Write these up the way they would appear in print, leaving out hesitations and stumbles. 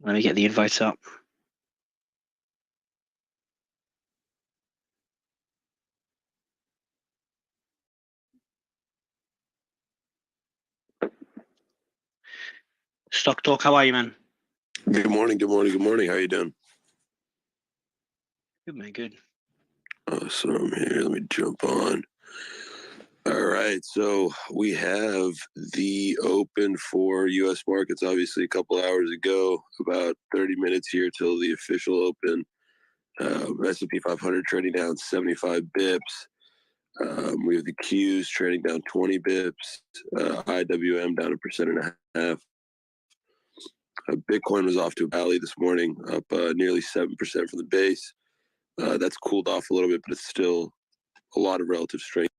Let me get the invites up. Stock Talk, how are you, man? Good morning. How are you doing? Good, man, good. Awesome. Here, let me jump on. All right, so we have the open for U.S. markets, obviously, a couple hours ago, about 30 minutes here till the official open. S&P 500 trading down 75 bips. We have the Qs trading down 20 bips. IWM down 1.5%. Bitcoin was off to a rally this morning, up nearly 7% from the base. That's cooled off a little bit, but it's still a lot of relative strength.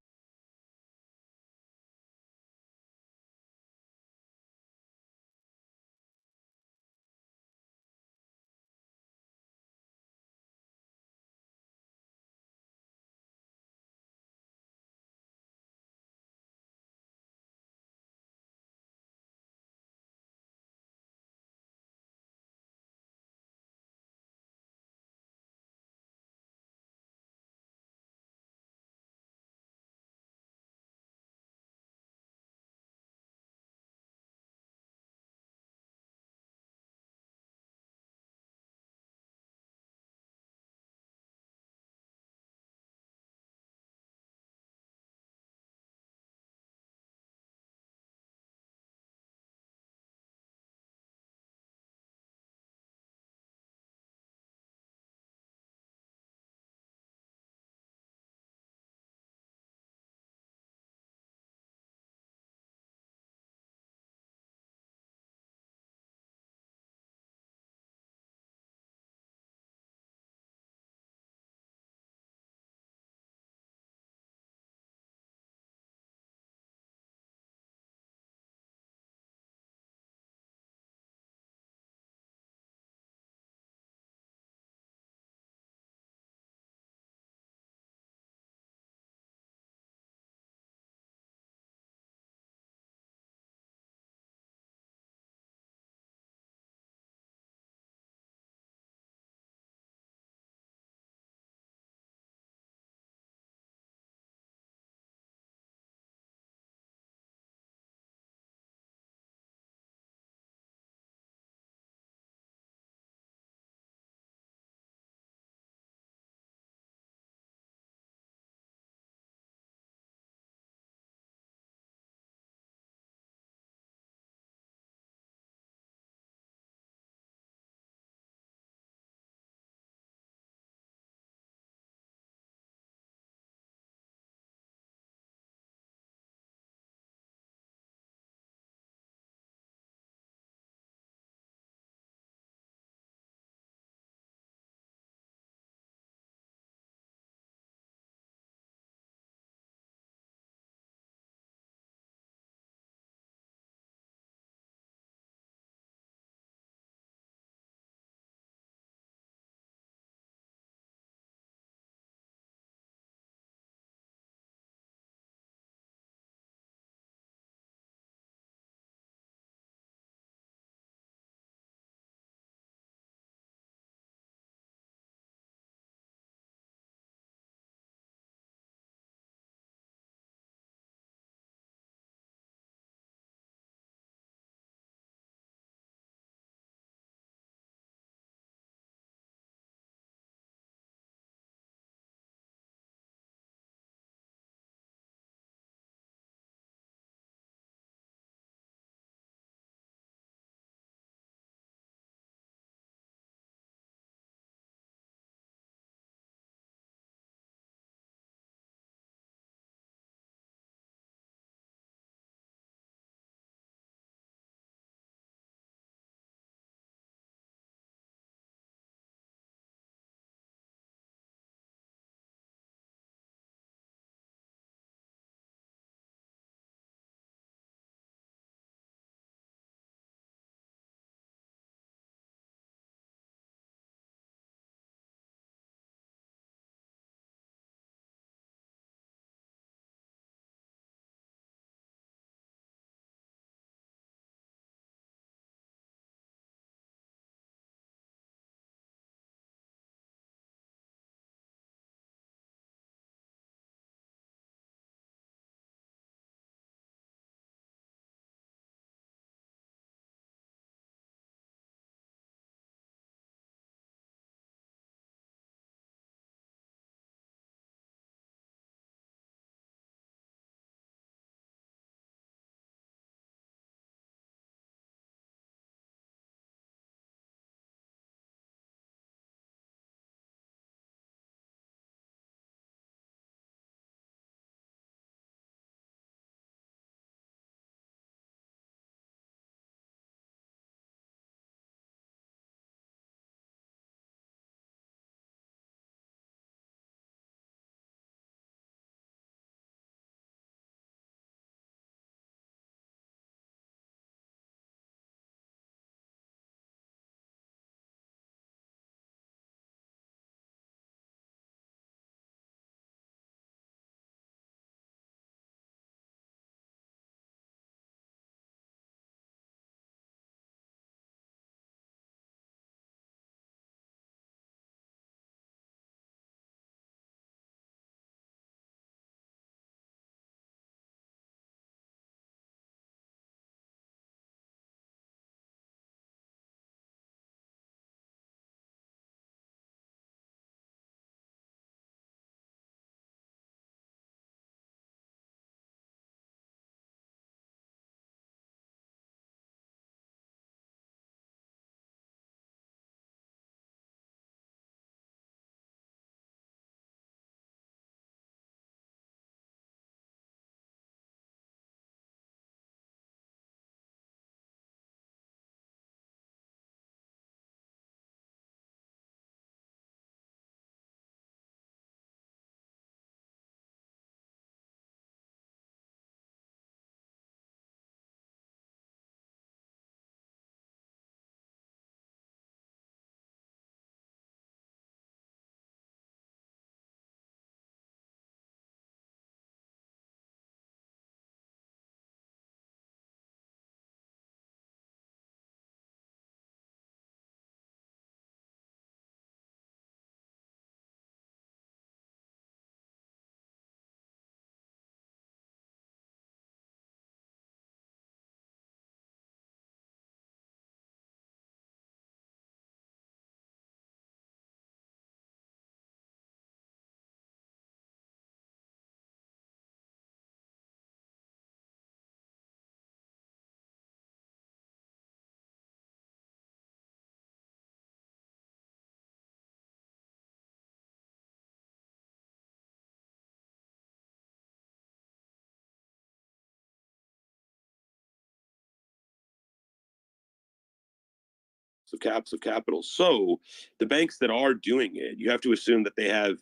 of capital. So the banks that are doing it, you have to assume that they have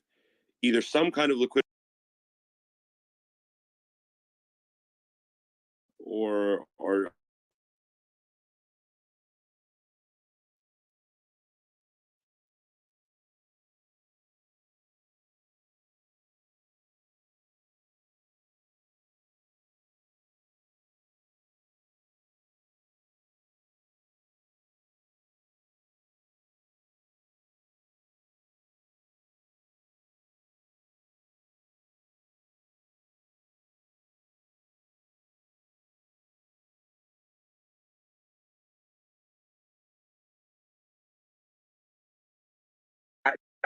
either some kind of liquidity or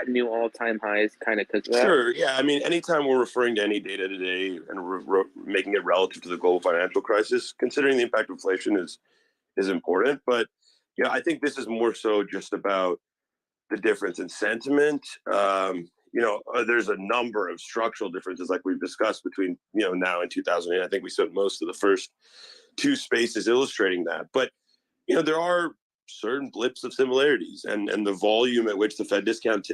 new all-time highs kind of because of that? Sure. Yeah. I mean, anytime we're referring to any data today and making it relative to the global financial crisis, considering the impact of inflation is important. But yeah, I think this is more so just about the difference in sentiment. There's a number of structural differences, like we've discussed, between now and 2008. I think we spent most of the first two spaces illustrating that. But there are certain blips of similarities, and the volume at which the Fed discount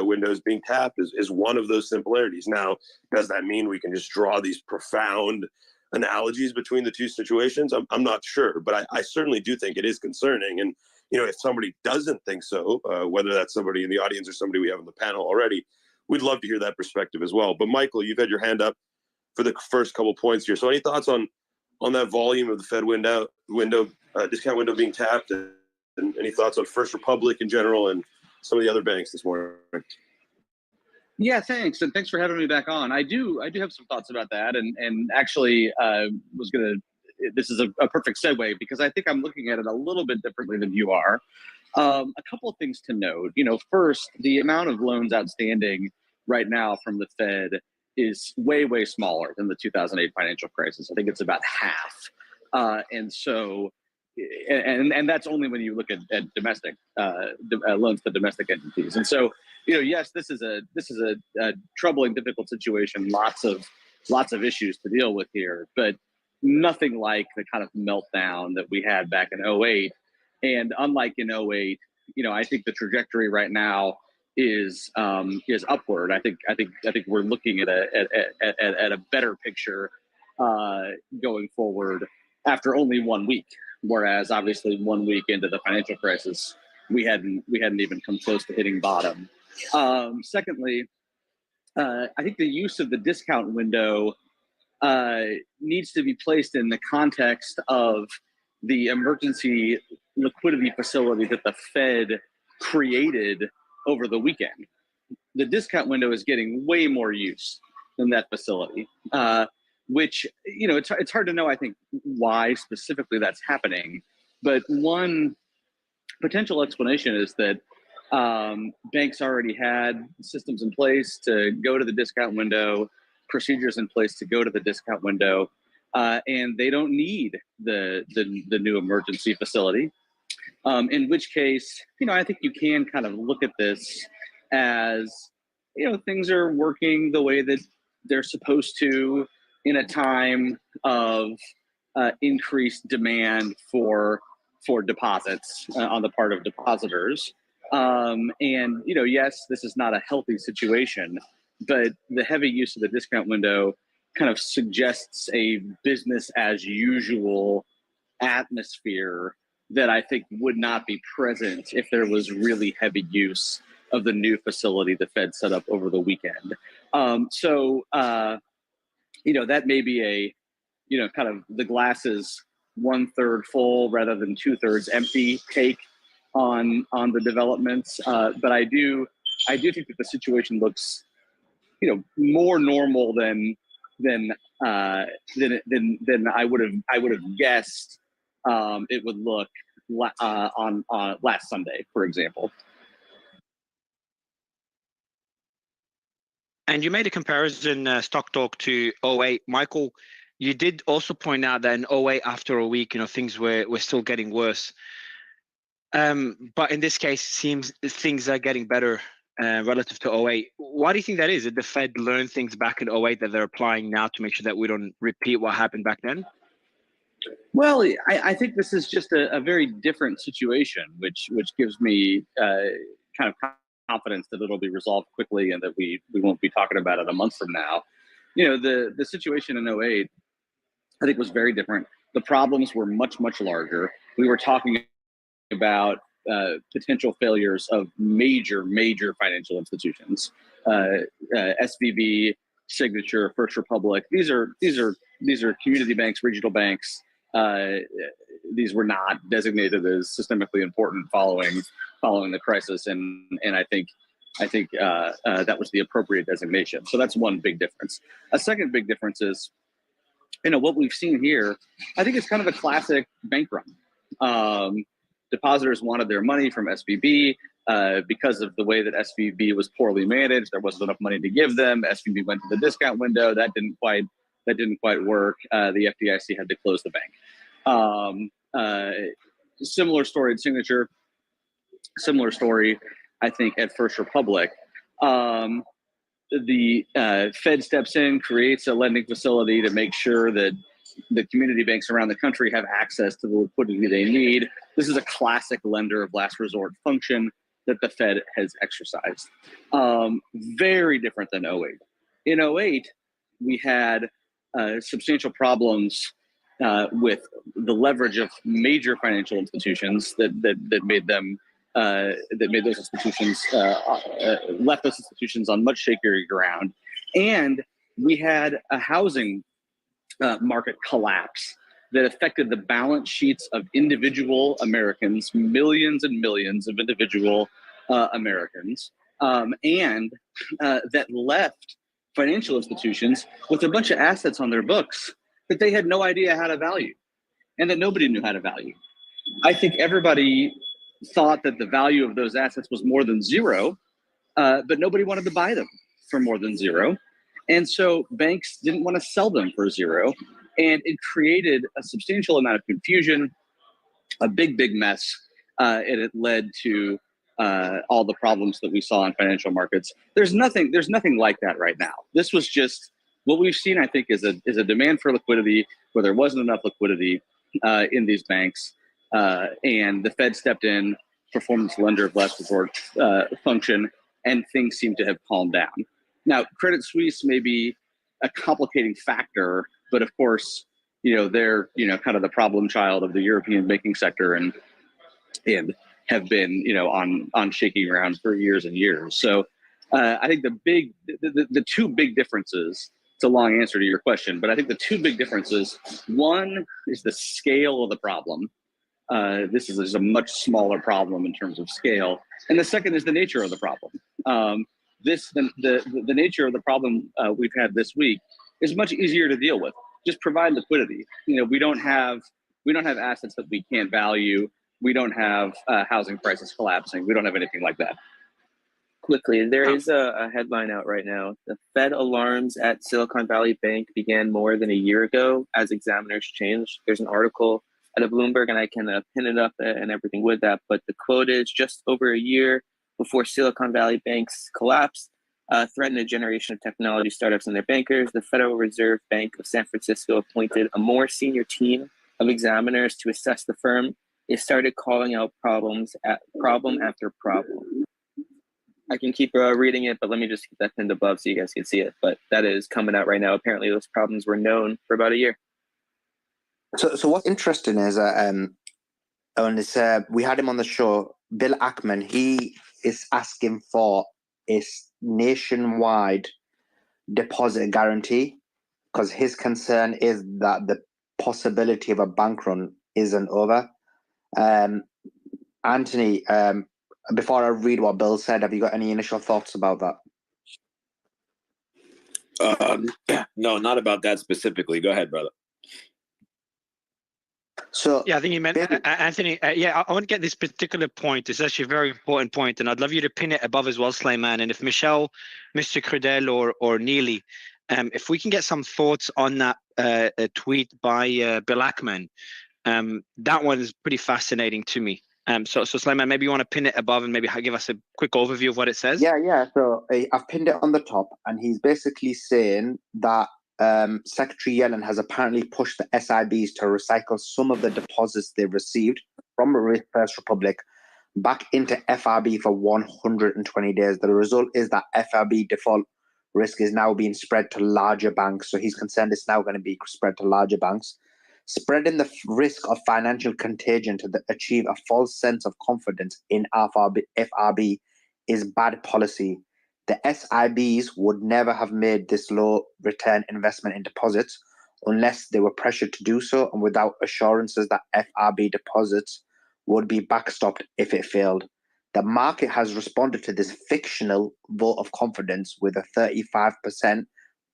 window is being tapped is one of those similarities. Now, does that mean we can just draw these profound analogies between the two situations? I'm not sure, but I certainly do think it is concerning. And if somebody doesn't think so, whether that's somebody in the audience or somebody we have on the panel already, we'd love to hear that perspective as well. But Michael, you've had your hand up for the first couple points here. So any thoughts on that volume of the Fed discount window being tapped, and any thoughts on First Republic in general and some of the other banks this morning? Yeah, thanks, and thanks for having me back on. I do have some thoughts about that, and actually was gonna. This is a perfect segue because I think I'm looking at it a little bit differently than you are. A couple of things to note. First, the amount of loans outstanding right now from the Fed is way smaller than the 2008 financial crisis. I think it's about half, and so. And that's only when you look at domestic loans to domestic entities. And so, yes, this is a troubling, difficult situation. Lots of issues to deal with here, but nothing like the kind of meltdown that we had back in '08. And unlike in '08, I think the trajectory right now is upward. I think we're looking at a better picture going forward after only 1 week. Whereas obviously 1 week into the financial crisis, we hadn't even come close to hitting bottom. Secondly, I think the use of the discount window needs to be placed in the context of the emergency liquidity facility that the Fed created over the weekend. The discount window is getting way more use than that facility. Which, it's hard to know, I think, why specifically that's happening. But one potential explanation is that banks already had systems in place to go to the discount window, procedures in place to go to the discount window, and they don't need the new emergency facility. In which case, I think you can kind of look at this as, things are working the way that they're supposed to, in a time of increased demand for deposits on the part of depositors. And yes, this is not a healthy situation, but the heavy use of the discount window kind of suggests a business as usual atmosphere that I think would not be present if there was really heavy use of the new facility the Fed set up over the weekend. That may be a, kind of the glass is 1/3 full rather than 2/3 empty take on the developments. But I do think that the situation looks, more normal than I would have guessed it would look on last Sunday, for example. And you made a comparison, Stock Talk, to '08. Michael, you did also point out that in '08, after a week, things were still getting worse. But in this case, it seems things are getting better relative to '08. Why do you think that is? Did the Fed learn things back in '08 that they're applying now to make sure that we don't repeat what happened back then? Well, I think this is just a very different situation, which gives me kind of confidence that it'll be resolved quickly and that we won't be talking about it a month from now. The situation in '08, I think, was very different. The problems were much, much larger. We were talking about potential failures of major financial institutions, SVB, Signature, First Republic. These are community banks, regional banks. These were not designated as systemically important following the crisis, and I think that was the appropriate designation. So that's one big difference. A second big difference is, what we've seen here. I think it's kind of a classic bank run. Depositors wanted their money from SVB because of the way that SVB was poorly managed. There wasn't enough money to give them. SVB went to the discount window. That didn't quite work. The FDIC had to close the bank. Similar story at Signature. Similar story, I think, at First Republic. The Fed steps in, creates a lending facility to make sure that the community banks around the country have access to the liquidity they need. This is a classic lender of last resort function that the Fed has exercised. Very different than '08. In '08, we had substantial problems with the leverage of major financial institutions that made them that made those institutions left those institutions on much shakier ground, and we had a housing market collapse that affected the balance sheets of individual Americans, millions and millions of individual Americans, and that left financial institutions with a bunch of assets on their books that they had no idea how to value, and that nobody knew how to value. I think everybody thought that the value of those assets was more than zero, but nobody wanted to buy them for more than zero. And so banks didn't want to sell them for zero. And it created a substantial amount of confusion, a big mess. And it led to all the problems that we saw in financial markets. There's nothing like that right now. This was just what we've seen, I think, is a demand for liquidity where there wasn't enough liquidity in these banks. And the Fed stepped in, performed its lender of last resort function, and things seem to have calmed down. Now, Credit Suisse may be a complicating factor, but of course, they're kind of the problem child of the European banking sector, and have been on shaky ground for years and years. So I think the two big differences. It's a long answer to your question, but I think the two big differences. One is the scale of the problem. This is a much smaller problem in terms of scale, and the second is the nature of the problem. The nature of the problem we've had this week is much easier to deal with. Just provide liquidity. We don't have assets that we can't value. We don't have housing prices collapsing. We don't have anything like that. Quickly, there is a headline out right now. The Fed alarms at Silicon Valley Bank began more than a year ago as examiners changed. There's an article at a Bloomberg, and I can pin it up and everything with that. But the quote is, just over a year before Silicon Valley Bank's collapse threatened a generation of technology startups and their bankers, the Federal Reserve Bank of San Francisco appointed a more senior team of examiners to assess the firm. They started calling out problem after problem. I can keep reading it, but let me just get that pinned above so you guys can see it. But that is coming out right now. Apparently, those problems were known for about a year. So what's interesting is we had him on the show, Bill Ackman. He is asking for a nationwide deposit guarantee because his concern is that the possibility of a bank run isn't over. Anthony, before I read what Bill said, have you got any initial thoughts about that? No, not about that specifically. Go ahead, brother. So yeah, I think you meant Anthony. I want to get this particular point. It's actually a very important point, and I'd love you to pin it above as well, Sleiman. And if Michelle, Mr. Credell, or Neely, if we can get some thoughts on that tweet by Bill Ackman, that one is pretty fascinating to me. So Sleiman, maybe you want to pin it above and maybe give us a quick overview of what it says. Yeah. So I've pinned it on the top, and he's basically saying that Secretary Yellen has apparently pushed the SIBs to recycle some of the deposits they've received from First Republic back into FRB for 120 days. The result is that FRB default risk is now being spread to larger banks. So he's concerned it's now going to be spread to larger banks. Spreading the risk of financial contagion to achieve a false sense of confidence in FRB is bad policy. The SIBs would never have made this low return investment in deposits unless they were pressured to do so and without assurances that FRB deposits would be backstopped if it failed. The market has responded to this fictional vote of confidence with a 35%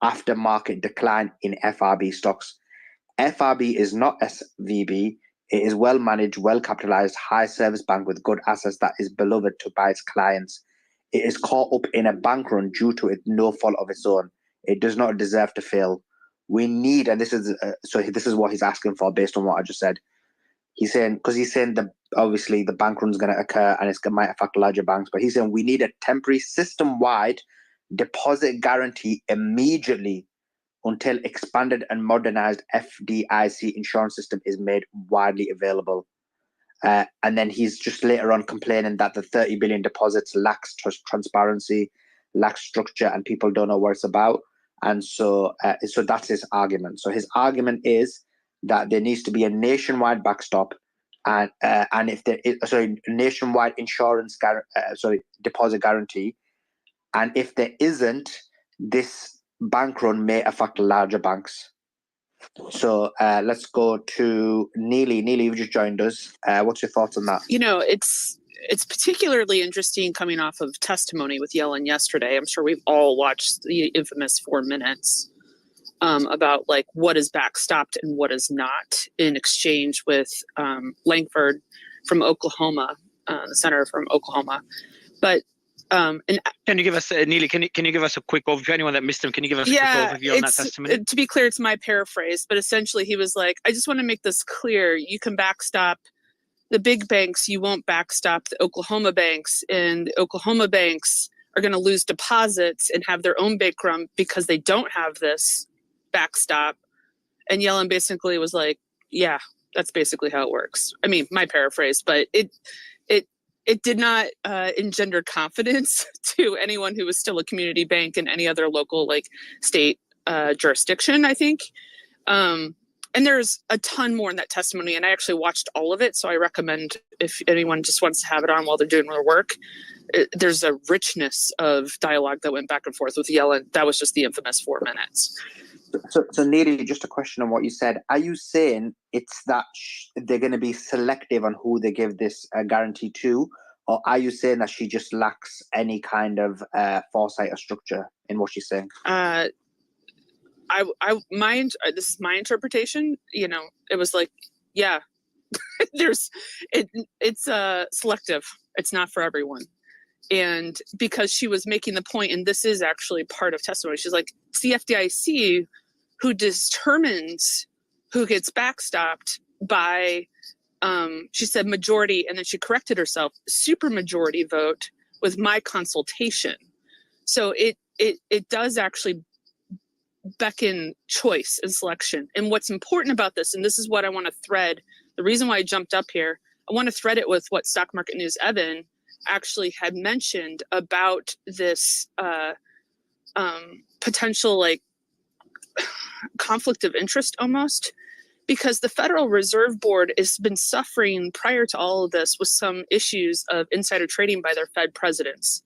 after-market decline in FRB stocks. FRB is not SVB. It is well-managed, well-capitalized, high-service bank with good assets that is beloved by its clients. It is caught up in a bank run due to no fault of its own. It does not deserve to fail. We need, and this is what he's asking for based on what I just said. He's saying that obviously the bank run is going to occur and it might affect larger banks, but he's saying we need a temporary system-wide deposit guarantee immediately until expanded and modernized FDIC insurance system is made widely available. And then he's just later on complaining that the 30 billion deposits lacks transparency, lacks structure, and people don't know what it's about. And so that's his argument. So his argument is that there needs to be a nationwide backstop, and if there is nationwide deposit guarantee, and if there isn't, this bank run may affect larger banks. So let's go to Neely. Neely, you've just joined us. What's your thoughts on that? It's particularly interesting coming off of testimony with Yellen yesterday. I'm sure we've all watched the infamous 4 minutes about like what is backstopped and what is not in exchange with Langford from Oklahoma, the senator from Oklahoma. But and can you give us, Neely, can you give us a quick overview? Anyone that missed him, can you give us a quick overview on that testimony? To be clear, it's my paraphrase, but essentially he was like, I just want to make this clear. You can backstop the big banks, you won't backstop the Oklahoma banks, and the Oklahoma banks are going to lose deposits and have their own bank run because they don't have this backstop. And Yellen basically was like, yeah, that's basically how it works. I mean, my paraphrase, but it did not engender confidence to anyone who was still a community bank in any other local state jurisdiction, I think. And there's a ton more in that testimony, and I actually watched all of it, so I recommend if anyone just wants to have it on while they're doing their work. There's a richness of dialogue that went back and forth with Yellen. That was just the infamous 4 minutes. So Neely, just a question on what you said. Are you saying it's that they're going to be selective on who they give this guarantee to, or are you saying that she just lacks any kind of foresight or structure in what she's saying? This is my interpretation. It was like, yeah, it's selective. It's not for everyone. And because she was making the point, and this is actually part of testimony, she's like, it's the FDIC who determines who gets backstopped by, she said majority, and then she corrected herself, supermajority vote with my consultation. So it does actually beckon choice and selection. And what's important about this, and this is what I want to thread, the reason why I jumped up here, I want to thread it with what Stock Market News Evan actually had mentioned about this potential conflict of interest almost, because the Federal Reserve Board has been suffering prior to all of this with some issues of insider trading by their Fed presidents,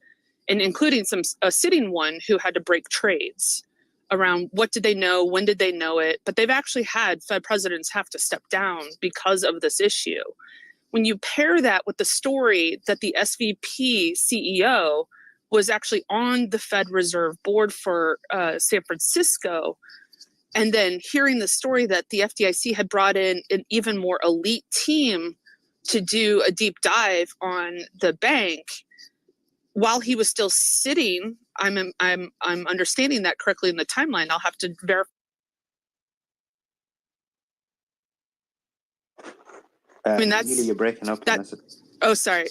and including a sitting one who had to break trades around what did they know, when did they know it, but they've actually had Fed presidents have to step down because of this issue. When you pair that with the story that the SVP CEO was actually on the Fed Reserve Board for San Francisco, and then hearing the story that the FDIC had brought in an even more elite team to do a deep dive on the bank while he was still sitting, I'm understanding that correctly in the timeline. I'll have to verify. I mean, that's you're breaking up. Oh, sorry.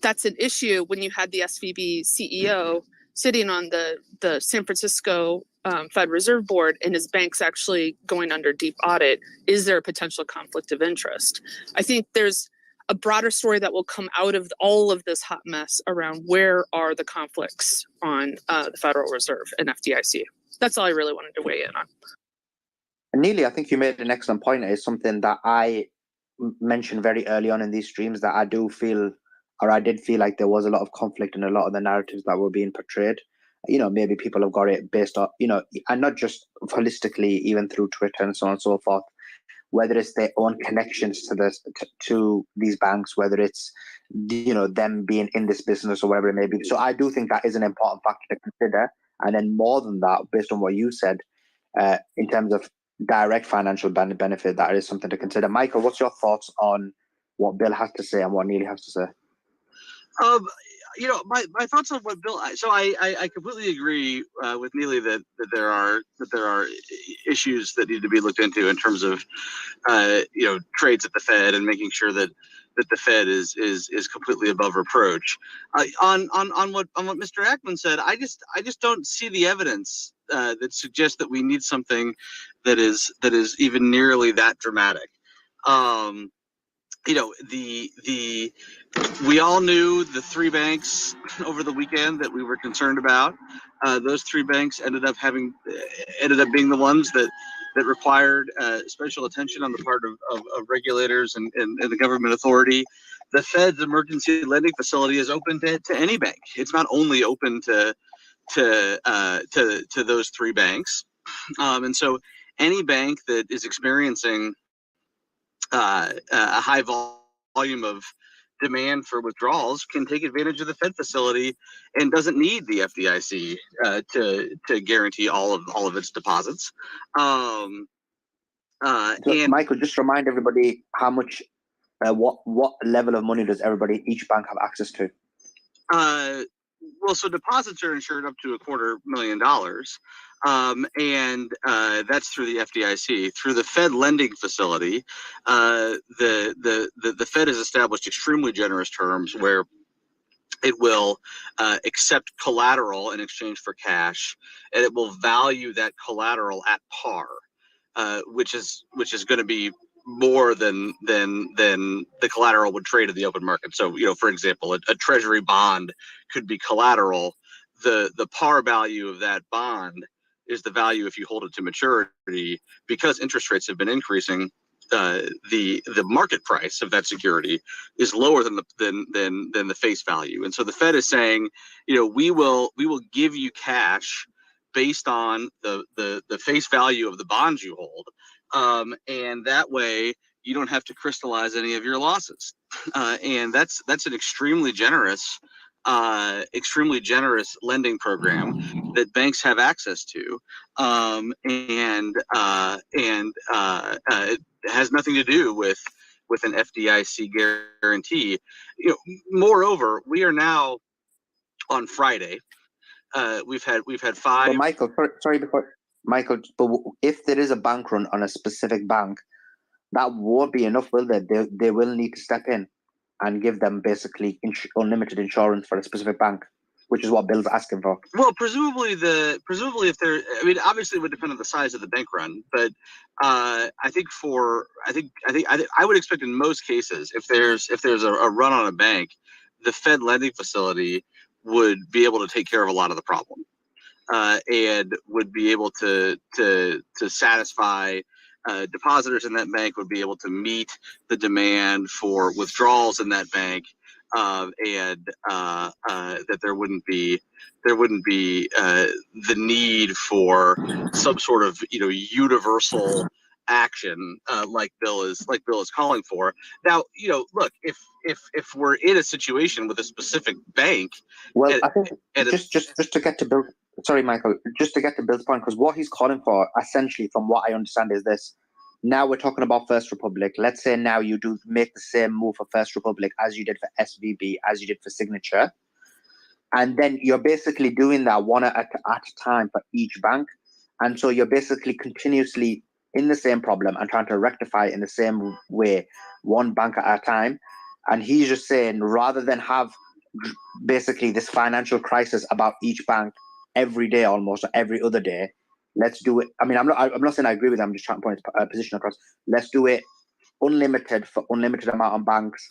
That's an issue when you had the SVB CEO sitting on the San Francisco Fed Reserve Board and his bank's actually going under deep audit, is there a potential conflict of interest? I think there's a broader story that will come out of all of this hot mess around where are the conflicts on the Federal Reserve and FDIC. That's all I really wanted to weigh in on. And Neely, I think you made an excellent point. It's something that I mentioned very early on in these streams, that I do feel, or I did feel like there was a lot of conflict in a lot of the narratives that were being portrayed. You know, maybe people have got it based on, you know, and not just holistically, even through Twitter and so on and so forth, whether it's their own connections to this, to these banks, whether it's, you know, them being in this business or whatever it may be. So I do think that is an important factor to consider. And then more than that, based on what you said, in terms of direct financial benefit, that is something to consider. Michael, what's your thoughts on what Bill has to say and what Neely has to say? You know, my thoughts on what Bill. So I completely agree with Neely that there are issues that need to be looked into in terms of you know, trades at the Fed and making sure that the Fed is completely above reproach. On what Mr. Ackman said, I just don't see the evidence that suggests that we need something that is even nearly that dramatic. You know, we all knew the three banks over the weekend that we were concerned about. Those three banks ended up being the ones that required special attention on the part of regulators and the government authority. The Fed's emergency lending facility is open to any bank. It's not only open to those three banks, and so any bank that is experiencing a high volume of demand for withdrawals can take advantage of the Fed facility and doesn't need the FDIC to guarantee all of its deposits. And Michael, just remind everybody how much, what level of money does each bank have access to? Well, so deposits are insured up to $250,000, and that's through the FDIC. Through the Fed lending facility, the Fed has established extremely generous terms where it will accept collateral in exchange for cash, and it will value that collateral at par, which is going to be more than the collateral would trade in the open market. So, you know, for example, a treasury bond could be collateral. The par value of that bond is the value if you hold it to maturity. Because interest rates have been increasing, the market price of that security is lower than the face value. And so the Fed is saying, you know, we will give you cash based on the face value of the bonds you hold. And that way you don't have to crystallize any of your losses. And that's an extremely generous lending program that banks have access to. And it has nothing to do with an FDIC guarantee. You know, moreover, we are now on Friday. We've had five. But Michael, sorry, Michael, but if there is a bank run on a specific bank, that won't be enough, will they? They will need to step in and give them basically unlimited insurance for a specific bank, which is what Bill's asking for. Well, presumably if there, I mean, obviously it would depend on the size of the bank run, but I think I would expect in most cases, if there's a run on a bank, the Fed lending facility would be able to take care of a lot of the problem, and would be able to satisfy depositors in that bank, would be able to meet the demand for withdrawals in that bank, and that there wouldn't be the need for some sort of, you know, universal action like Bill is calling for. Now, you know, look, if we're in a situation with a specific bank, well, I think just to get to Bill. Sorry, Michael, just to get to Bill's point, because what he's calling for, essentially, from what I understand, is this. Now we're talking about First Republic. Let's say now you do make the same move for First Republic as you did for SVB, as you did for Signature. And then you're basically doing that one at a time for each bank. And so you're basically continuously in the same problem and trying to rectify it in the same way, one bank at a time. And he's just saying, rather than have basically this financial crisis about each bank every day almost, or every other day, let's do it. I mean, I'm not saying I agree with them. I'm just trying to point a position across. Let's do it unlimited for unlimited amount of banks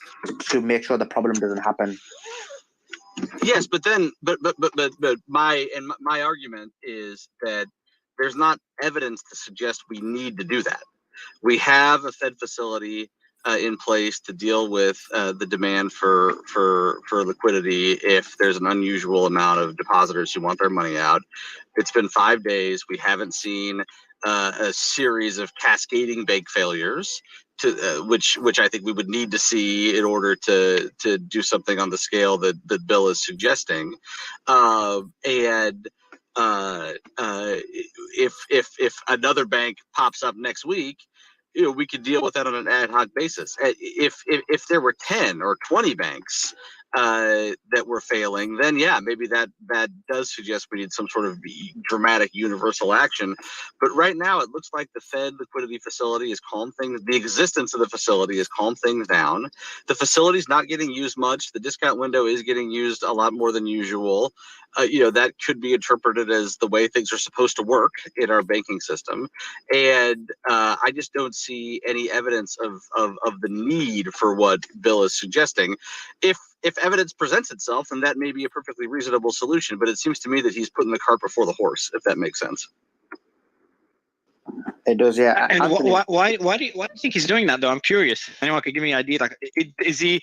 to make sure the problem doesn't happen. Yes, but my argument is that there's not evidence to suggest we need to do that. We have a Fed facility in place to deal with the demand for liquidity if there's an unusual amount of depositors who want their money out. It's been 5 days. We haven't seen a series of cascading bank failures, which I think we would need to see in order to do something on the scale that Bill is suggesting. If another bank pops up next week, we could deal with that on an ad hoc basis. If there were 10 or 20 banks that were failing, then yeah, maybe that does suggest we need some sort of dramatic universal action. But right now, it looks like the Fed liquidity facility has calmed things. The existence of the facility has calmed things down. The facility's not getting used much. The discount window is getting used a lot more than usual. That could be interpreted as the way things are supposed to work in our banking system. And I just don't see any evidence of the need for what Bill is suggesting. If evidence presents itself, then that may be a perfectly reasonable solution. But it seems to me that he's putting the cart before the horse, if that makes sense. It does, yeah. And why do you think he's doing that, though? I'm curious. Anyone could give me an idea? Like, does he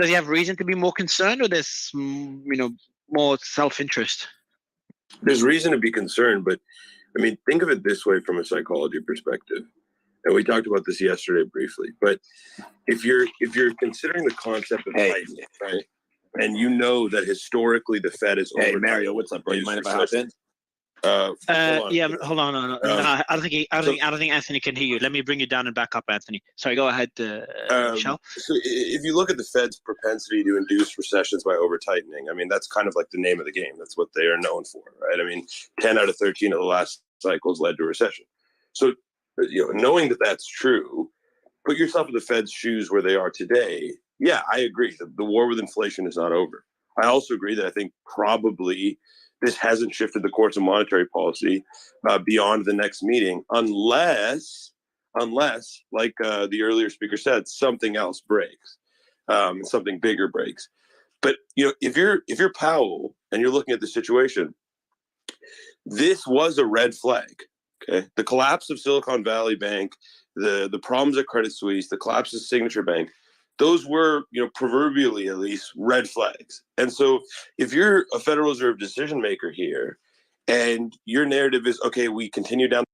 have reason to be more concerned, or there's more self-interest? There's reason to be concerned, but I mean, think of it this way from a psychology perspective. And we talked about this yesterday briefly, but if you're considering the concept of tightening, right? And you know that historically the Fed is over. Hey Mario, what's up, bro? You mind if I hop in? Hold on. No, I don't think Anthony can hear you. Let me bring you down and back up, Anthony. Sorry, go ahead, Michelle. So if you look at the Fed's propensity to induce recessions by over tightening, I mean, that's kind of like the name of the game. That's what they are known for, right? I mean, 10 out of 13 of the last cycles led to recession. So, knowing that that's true, put yourself in the Fed's shoes where they are today. Yeah, I agree. The war with inflation is not over. I also agree that I think probably this hasn't shifted the course of monetary policy beyond the next meeting, unless, like the earlier speaker said, something else breaks, something bigger breaks. But if you're Powell and you're looking at the situation, this was a red flag. Okay, the collapse of Silicon Valley Bank, the problems at Credit Suisse, the collapse of Signature Bank. Those were, proverbially at least, red flags. And so if you're a Federal Reserve decision maker here and your narrative is, okay, we continue down